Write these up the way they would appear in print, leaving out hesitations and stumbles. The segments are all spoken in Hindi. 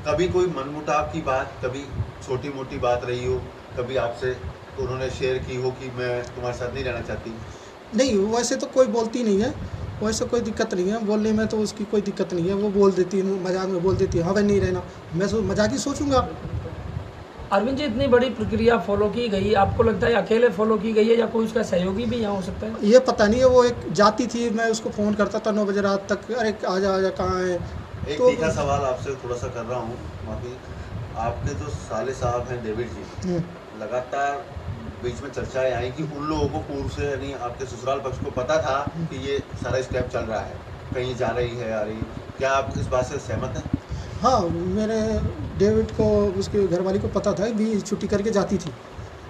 कभी कोई मनमुटाव की बात, कभी छोटी मोटी बात रही हो, कभी आपसे उन्होंने शेयर की हो कि मैं तुम्हारे साथ नहीं रहना चाहती? नहीं, वैसे तो कोई बोलती नहीं है, वैसे कोई दिक्कत नहीं है बोलने में, तो उसकी कोई दिक्कत नहीं है। वो बोल देती है, मजाक में बोल देती है, हाँ भाई नहीं रहना। मैं मजाक ही सोचूंगा। अरविंद जी, इतनी बड़ी प्रक्रिया फॉलो की गई, आपको लगता है अकेले फॉलो की गई है या कोई उसका सहयोगी भी यहाँ हो सकता है? ये पता नहीं है, वो एक जाती थी, मैं उसको फ़ोन करता था 9 बजे रात तक, अरे आजा आजा कहाँ है। एक तो तीखा सवाल आपसे थोड़ा सा कर रहा हूँ, माफी। आपके जो साले साहब हैं डेविड जी, लगातार बीच में चर्चाएं आई कि उन लोगों को पूर्व से, यानी आपके ससुराल पक्ष को पता था कि ये सारा स्टेप चल रहा है, कहीं जा रही है आ रही। क्या आप इस बात से सहमत हैं? हाँ, मेरे डेविड को, उसके घरवाली को पता था भी छुट्टी करके जाती थी।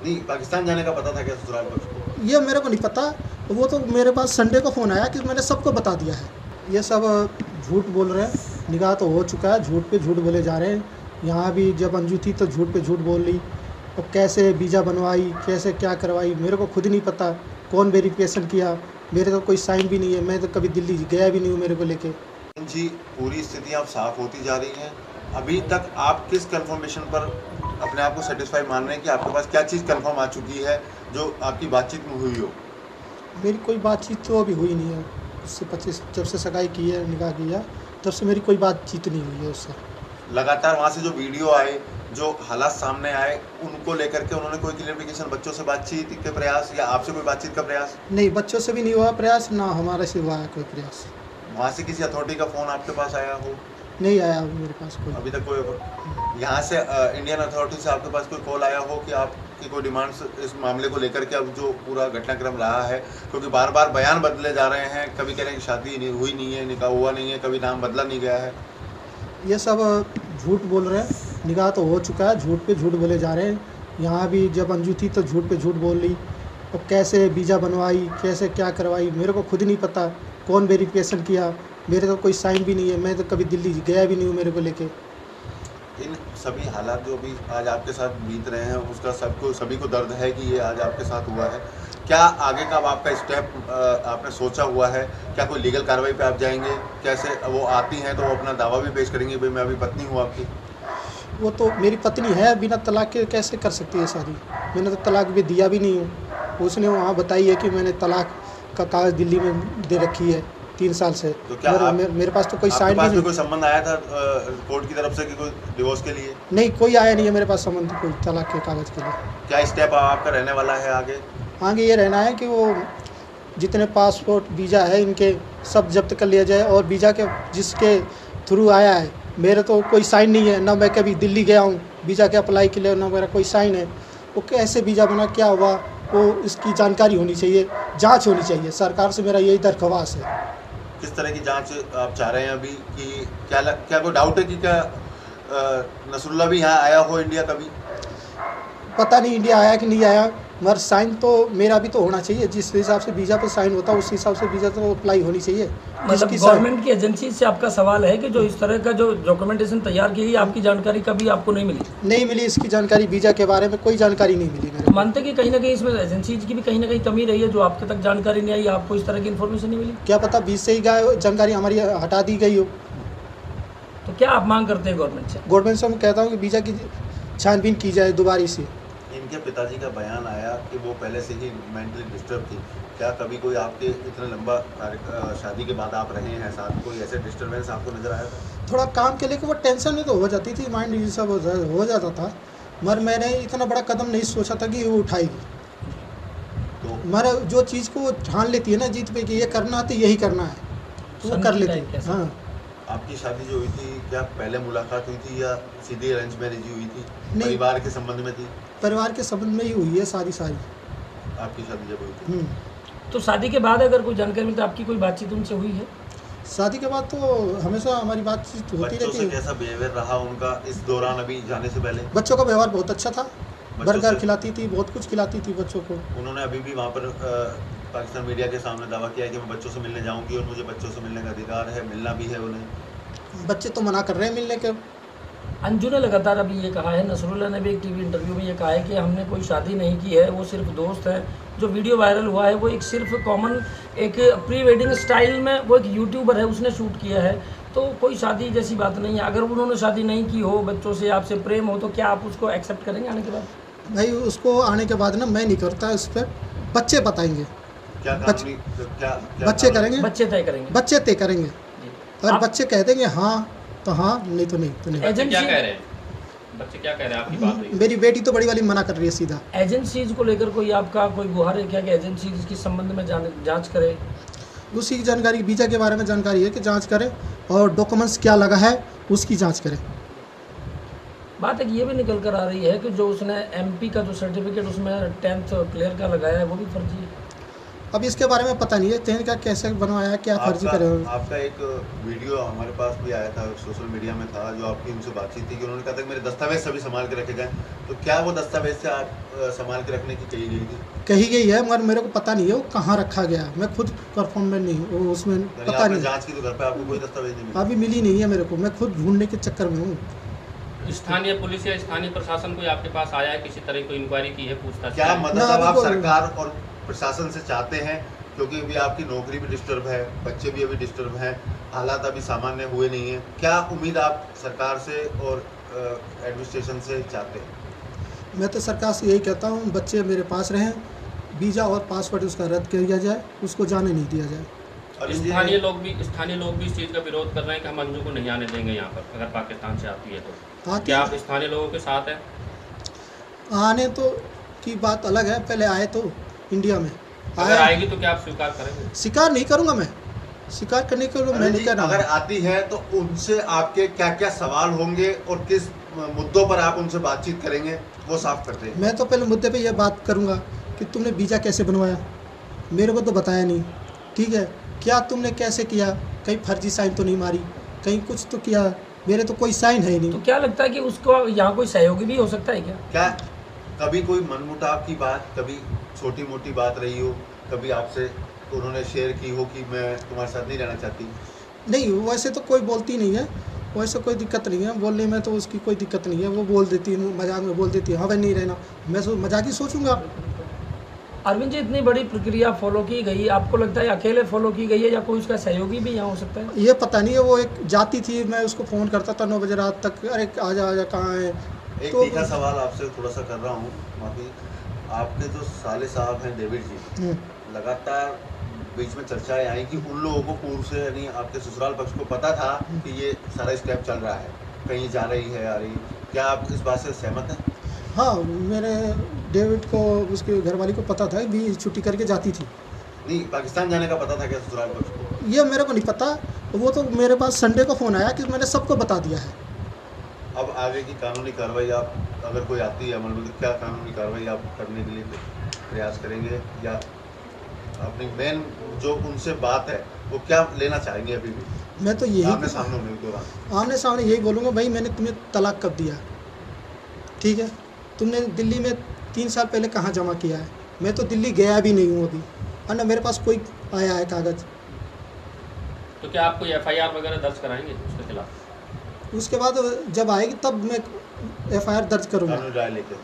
नहीं, पाकिस्तान जाने का पता था क्या ससुराल पक्ष को? ये मेरे को नहीं पता। वो तो मेरे पास संडे को फ़ोन आया कि मैंने सबको बता दिया है। ये सब झूठ बोल रहे हैं, निकाह तो हो चुका है, झूठ पे झूठ बोले जा रहे हैं। यहाँ भी जब अंजू थी तो झूठ पे झूठ बोल ली, और कैसे वीज़ा बनवाई, कैसे क्या करवाई, मेरे को खुद नहीं पता। कौन वेरिफिकेशन किया, मेरे तो कोई साइन भी नहीं है, मैं तो कभी दिल्ली गया भी नहीं हूँ मेरे को लेके। जी, पूरी स्थिति अब साफ होती जा रही है। अभी तक आप किस कंफर्मेशन पर अपने आप को सेटिस्फाई मान रहे हैं कि आपके पास क्या चीज़ कंफर्म आ चुकी है जो आपकी बातचीत में हुई हो? मेरी कोई बातचीत तो अभी हुई नहीं है उससे। 25 जब से सगाई की है, निकाह किया, तब से मेरी कोई बातचीत नहीं हुई है उससे। लगातार वहाँ से जो वीडियो आए, जो हालात सामने आए, उनको लेकर के उन्होंने कोई क्लियरिफिकेशन, बच्चों से बातचीत के प्रयास या आपसे कोई बातचीत का प्रयास? नहीं, बच्चों से भी नहीं हुआ प्रयास, ना हमारे से हुआ है कोई प्रयास। वहाँ से किसी अथॉरिटी का फ़ोन आपके पास आया हो? नहीं आया मेरे पास कोई। अभी तक कोई यहाँ से इंडियन अथॉरिटी से आपके पास कोई कॉल आया हो कि आपकी कोई डिमांड्स इस मामले को लेकर के, अब जो पूरा घटनाक्रम रहा है, क्योंकि बार बार बयान बदले जा रहे हैं, कभी कह रहे हैं कि शादी नहीं हुई नहीं है, निकाह हुआ नहीं है, कभी नाम बदला नहीं गया है। ये सब झूठ बोल रहे हैं, निकाह तो हो चुका है, झूठ पे झूठ बोले जा रहे हैं। यहाँ भी जब अंजू थी तो झूठ पे झूठ बोल ली, और कैसे वीज़ा बनवाई, कैसे क्या करवाई, मेरे को खुद नहीं पता। कौन वेरिफिकेशन किया, मेरे तो कोई साइन भी नहीं है, मैं तो कभी दिल्ली गया भी नहीं हूँ मेरे को लेके। इन सभी हालात जो भी आज आपके साथ बीत रहे हैं, उसका सभी को दर्द है कि ये आज आपके साथ हुआ है। क्या आगे का आपका स्टेप आपने सोचा हुआ है? क्या कोई लीगल कार्रवाई पे आप जाएंगे? कैसे वो आती हैं तो वो अपना दावा भी पेश करेंगे, भाई मैं अभी पत्नी हूँ आपकी? वो तो मेरी पत्नी है, बिना तलाक के कैसे कर सकती है शादी? मैंने तो तलाक भी दिया भी नहीं हूँ। उसने वहाँ बताई है कि मैंने तलाक का कागज़ दिल्ली में दे रखी है 3 साल से। तो क्या मेरे पास तो कोई साइन भी नहीं। कोई संबंध आया था कोर्ट की तरफ से कि कोई डिवोर्स के लिए? नहीं, कोई आया नहीं है मेरे पास संबंध कोई तलाक के कागज़ के लिए। क्या स्टेप आपका रहने वाला है आगे? आगे ये रहना है कि वो जितने पासपोर्ट वीज़ा है इनके सब जब्त कर लिया जाए, और वीज़ा के जिसके थ्रू आया है, मेरे तो कोई साइन नहीं है, ना मैं कभी दिल्ली गया हूँ वीज़ा के अप्लाई के लिए, ना मेरा कोई साइन है। वो कैसे वीज़ा बना, क्या हुआ, वो इसकी जानकारी होनी चाहिए, जांच होनी चाहिए। सरकार से मेरा यही दरख्वास्त है। किस तरह की जांच आप चाह रहे हैं अभी? कि क्या कोई डाउट है कि क्या नसरुल्लाह भी यहाँ आया हो इंडिया कभी? पता नहीं इंडिया आया कि नहीं आया, मगर साइन तो मेरा भी तो होना चाहिए। जिस हिसाब से वीज़ा पर साइन होता है उस हिसाब से वीज़ा तो अप्लाई होनी चाहिए। मतलब गवर्नमेंट की एजेंसी से आपका सवाल है कि जो इस तरह का जो डॉक्यूमेंटेशन तैयार की गई, आपकी जानकारी कभी आपको नहीं मिली? नहीं मिली, इसकी जानकारी वीज़ा के बारे में कोई जानकारी नहीं मिली मेरे। मानते कि कहीं ना कहीं इसमें एजेंसीज की भी कहीं ना कहीं कमी रही है, जो आपके तक जानकारी नहीं आई, आपको इस तरह की इन्फॉर्मेशन नहीं मिली? क्या पता 20 से ही जानकारी हमारी हटा दी गई हो। तो क्या आप मांग करते हैं गवर्नमेंट से? गवर्नमेंट से मैं कहता हूँ कि वीज़ा की छानबीन की जाए दोबारा से। इनके पिताजी का बयान आया कि वो पहले से ही मेंटली डिस्टर्ब थी। क्या कभी कोई आपके इतना लंबा शादी के बाद आप रहे हैं साथ, कोई ऐसे डिस्टर्बेंस आपको नज़र आया था? थोड़ा काम के लेकर वो टेंशन में तो हो जाती थी, माइंड ये सब हो जाता था, मगर मैंने इतना बड़ा कदम नहीं सोचा था कि वो उठाएगी। तो मगर जो चीज़ को वो ठान लेती है ना जीत पे कि ये करना है तो यही करना है, तो वो कर लेती है। हाँ। आपकी शादी जो हुई थी, क्या पहले मुलाकात हुई थी या सीधी अरेंज मैरिज हुई थी? नहीं, परिवार के संबंध में थी? परिवार के संबंध में ही हुई है शादी सारी। आपकी शादी जब हुई थी तो शादी के बाद अगर कोई जानकारी मिलती है, आपकी कोई बातचीत उनसे हुई है? शादी के बाद तो हमेशा हमारी बातचीत होती रहती है। कैसा बिहेवियर रहा उनका इस दौरान, अभी जाने से पहले? बच्चों का व्यवहार बहुत अच्छा था, बर्गर खिलाती थी, बहुत कुछ खिलाती थी बच्चों को। उन्होंने अभी भी वहाँ पर पाकिस्तान मीडिया के सामने दावा किया है कि मैं बच्चों से मिलने जाऊँगी और मुझे बच्चों से मिलने का अधिकार है, मिलना भी है उन्हें। बच्चे तो मना कर रहे हैं मिलने के। अंजू ने लगातार अभी ये कहा है, नसरुल्लाह ने भी एक टीवी इंटरव्यू में ये कहा है कि हमने कोई शादी नहीं की है, वो सिर्फ दोस्त है। जो वीडियो वायरल हुआ है वो एक सिर्फ कॉमन एक प्री वेडिंग स्टाइल में, वो एक यूट्यूबर है उसने शूट किया है, तो कोई शादी जैसी बात नहीं है। अगर उन्होंने शादी नहीं की हो, बच्चों से आपसे प्रेम हो, तो क्या आप उसको एक्सेप्ट करेंगे आने के बाद? भाई उसको आने के बाद ना मैं नहीं करता, इस पर बच्चे बताएंगे, क्या बच्चे क्या बच्चे करेंगे, बच्चे तय करेंगे। बच्चे तय करेंगे। जी। अगर आप बच्चे कह देंगे हाँ तो हाँ, नहीं तो नहीं तो नहीं। बच्चे क्या एजेंसी कह रहे हैं? बच्चे क्या कह रहे हैं? आपकी बात हुई। मेरी बेटी तो बड़ी वाली मना कर रही है सीधा। एजेंसीज को लेकर कोई आपका कोई गुहार है क्या कि एजेंसीज के संबंध में जांच करे? उसी की जानकारी, वीज़ा के बारे में जानकारी है कि जांच करें, और डॉक्यूमेंट्स क्या लगा है उसकी जांच करें। बात एक ये भी निकल कर आ रही है कि जो उसने एमपी का जो सर्टिफिकेट उसमें 10th क्लियर का लगाया है वो भी फर्जी है। अब इसके बारे में पता नहीं है 10 का कैसे बनवाया है, क्या फर्जी करे। आपका एक वीडियो हमारे पास भी आया था, सोशल मीडिया में था, जो आपकी उनसे बातचीत थी कि उन्होंने कहा था कि मेरे दस्तावेज सभी संभाल के रखे गए। तो क्या वो दस्तावेज से आप संभाल के रखने की कही गई थी? कही गई है, मगर मेरे को पता नहीं है वो कहाँ रखा गया। मैं खुद परफॉर्म में नहीं हूँ, उसमें यानी पता आपने नहीं। जांच की तो घर पे आपको कोई दस्तावेज नहीं मिला? अभी मिली नहीं है मेरे को, मैं खुद ढूंढने के चक्कर में हूँ। स्थानीय पुलिस या स्थानीय प्रशासन कोई आपके पास आया है, किसी तरह की इंक्वायरी की है, पूछताछ क्या की है? मदद ना, अब अभी आप कोई- सरकार और प्रशासन से चाहते हैं? क्योंकि अभी आपकी नौकरी भी डिस्टर्ब है, बच्चे भी अभी डिस्टर्ब हैं, हालात अभी सामान्य हुए नहीं है। क्या उम्मीद आप सरकार से और एडमिनिस्ट्रेशन से चाहते हैं? मैं तो सरकार से यही कहता हूँ, बच्चे मेरे पास रहें, वीज़ा और पासपोर्ट उसका रद्द किया जाए, उसको जाने नहीं दिया जाए। और स्थानीय लोग भी इस चीज़ का विरोध कर रहे हैं कि हम अंजू को नहीं आने देंगे यहाँ पर, अगर पाकिस्तान से आती है तो। आते क्या आप स्थानीय लोगों के साथ हैं? आने तो की बात अलग है, पहले आए तो इंडिया में अगर आया। आएगी तो क्या आप स्वीकार करेंगे? शिकार नहीं करूँगा मैं, शिकार करने के लिए मैं अरविंद नहीं जी, कर अगर रहा। आती है तो उनसे आपके क्या क्या सवाल होंगे और किस मुद्दों पर आप उनसे बातचीत करेंगे, वो साफ करते हैं। मैं तो पहले मुद्दे पे यह बात करूँगा कि तुमने वीज़ा कैसे बनवाया, मेरे को तो बताया नहीं, ठीक है। क्या तुमने कैसे किया, कहीं फर्जी साइन तो नहीं मारी, कहीं कुछ तो किया, मेरे तो कोई साइन है ही तो नहीं। क्या लगता है कि उसको यहाँ कोई सहयोगी भी हो सकता है क्या? क्या कभी कोई मनमुटाव की बात, कभी छोटी मोटी बात रही हो, कभी आपसे उन्होंने शेयर की हो कि मैं तुम्हारे साथ नहीं रहना चाहती? नहीं, वैसे तो कोई बोलती नहीं है, वैसे कोई दिक्कत नहीं है बोलने में, तो उसकी कोई दिक्कत नहीं है। वो बोल देती है, मजाक में बोल देती है, हाँ भाई नहीं रहना, मैं मजाक ही सोचूंगा। अरविंद जी, इतनी बड़ी प्रक्रिया फॉलो की गई, आपको लगता है अकेले फॉलो की गई है या कोई उसका सहयोगी भी यहाँ हो सकता है? ये पता नहीं है, वो एक जाती थी, मैं उसको फ़ोन करता था 9 बजे रात तक, अरे आजा आजा कहाँ है। एक तो तीखा सवाल आपसे थोड़ा सा कर रहा हूँ, माफी। आपके जो साले साहब हैं डेविड जी, लगातार बीच में चर्चाएं आई कि उन लोगों को पूर्व से, यानी आपके ससुराल पक्ष को पता था कि ये सारा स्टेप चल रहा है, कहीं जा रही है, आ रही। क्या आप इस बात से सहमत हैं? हाँ, मेरे डेविड को, उसके घरवाली को पता था भी छुट्टी करके जाती थी। नहीं, पाकिस्तान जाने का पता था क्या ससुराल पक्ष को? ये मेरे को नहीं पता, वो तो मेरे पास संडे को फ़ोन आया कि मैंने सबको बता दिया है। अब आगे की कानूनी कार्रवाई, आप अगर कोई आती है अमल में, तो क्या कानूनी कार्रवाई आप करने के लिए प्रयास करेंगे, या अपनी मेन जो उनसे बात है वो क्या लेना चाहेंगे? अभी भी मैं तो यही आमने सामने होने के दौरान आमने सामने यही बोलूँगा, भाई मैंने तुम्हें तलाक कब दिया, ठीक है। तुमने दिल्ली में 3 साल पहले कहाँ जमा किया है? मैं तो दिल्ली गया भी नहीं हूँ अभी, और ना मेरे पास कोई आया है कागज़। तो क्या आप कोई FIR वगैरह दर्ज कराएंगे उसके खिलाफ? उसके बाद जब आएगी तब मैं FIR दर्ज करूँगा। कानूनी राय लेके